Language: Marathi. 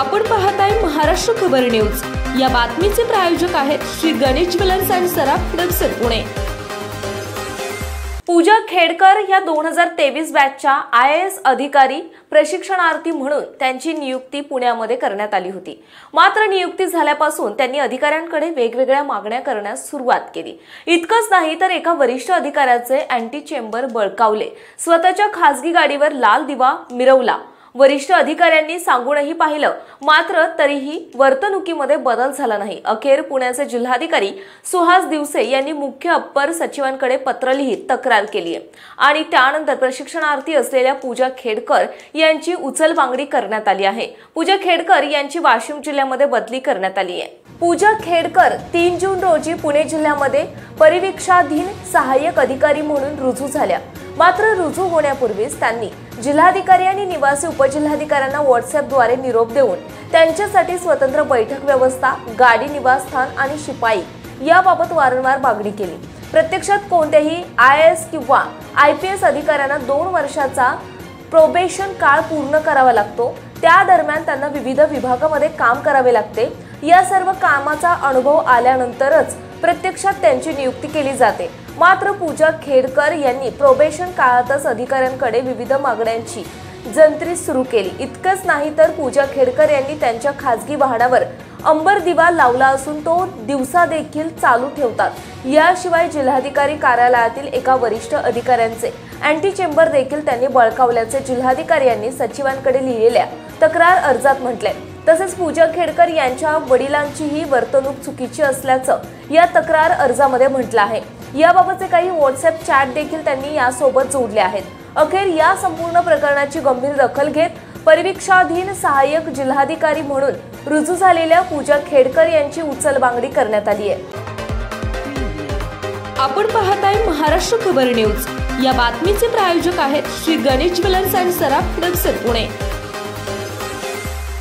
आपण पाहताय महाराष्ट्र खबर न्यूज। या बातमीचे प्रायोजक आहेत श्री गणेश ज्वेलर्स अँड सराफ दक्षिण पुणे। पूजा खेडकर या 2023 बॅचच्या IAS अधिकारी प्रशिक्षणार्थी म्हणून त्यांची नियुक्ती पुण्यामध्ये करण्यात आली होती। मात्र नियुक्ती झाल्यापासून त्यांनी अधिकाऱ्यांकडे वेगवेगळ्या मागण्या करण्यास सुरुवात केली। इतकंच नाही तर एका वरिष्ठ अधिकाऱ्याचे अँटी चेंबर बळकावले, स्वतःच्या खासगी गाडीवर लाल दिवा मिरवला। वरिष्ठ अधिकाऱ्यांनी सांगूनही पाहिलं, मात्र तरीही वर्तणुकीमध्ये बदल झाला नाही। अखेर पुण्याचे जिल्हाधिकारी सुहास दिवसे यांनी मुख्य अप्पर सचिवांकडे पत्र लिहित तक्रार केली आहे आणि त्यानंतर प्रशिक्षणार्थी असलेल्या पूजा खेडकर यांची उचलबांगडी करण्यात आली आहे। पूजा खेडकर यांची वाशिम जिल्ह्यामध्ये बदली करण्यात आली आहे। पूजा खेडकर 3 जून रोजी पुणे जिल्ह्यामध्ये परिवीक्षाधीन सहाय्यक अधिकारी म्हणून रुजू झाल्या। मात्र रुजू होण्यापूर्वीच त्यांनी जिल्हाधिकारी आणि निवासी उपजिल्हाधिकाऱ्यांना व्हॉट्सअपद्वारे निरोप देऊन त्यांच्यासाठी स्वतंत्र बैठक व्यवस्था, गाडी, निवासस्थान आणि शिपाई याबाबत वारंवार मागणी केली। प्रत्यक्षात कोणत्याही IAS किंवा IPS अधिकाऱ्यांना 2 वर्षाचा प्रोबेशन काळ पूर्ण करावा लागतो। त्या दरम्यान त्यांना विविध विभागामध्ये काम करावे लागते। या सर्व कामाचा अनुभव आल्यानंतरच प्रत्यक्षात त्यांची नियुक्ती केली जाते। मात्र पूजा खेडकर यांनी प्रोबेशन काळातच अधिकाऱ्यांकडे विविध मागण्यांची जंत्री सुरू केली। इतकंच नाही तर पूजा खेडकर यांनी त्यांच्या खासगी वाहनावर अंबर दिवा लावला असून तो दिवसा देखील चालू ठेवतात। याशिवाय जिल्हाधिकारी कार्यालयातील एका वरिष्ठ अधिकाऱ्यांचे अँटी चेंबर देखील त्यांनी बळकावल्याचे जिल्हाधिकारी यांनी सचिवांकडे लिहिलेल्या तक्रार अर्जात म्हटले। तसेच पूजा खेडकर यांच्या वडिलांची ही वर्तणूक चुकीची असल्याचं या तक्रार अर्जामध्ये म्हटलं आहे। याबाबतचे काही व्हॉट्सअप चॅट देखील त्यांनी यासोबत जोडले आहेत। अखेर या संपूर्ण प्रकरणाची गंभीर दखल घेत परिवीक्षाधीन सहाय्यक जिल्हाधिकारी म्हणून रुजू झालेल्या पूजा खेडकर यांची उचलबांगडी करण्यात आली आहे। आपण पाहताय महाराष्ट्र खबर न्यूज। या बातमीचे प्रायोजक आहेत श्री गणेश ज्वेलर्स अँड सराफ दक्षिण पुणे।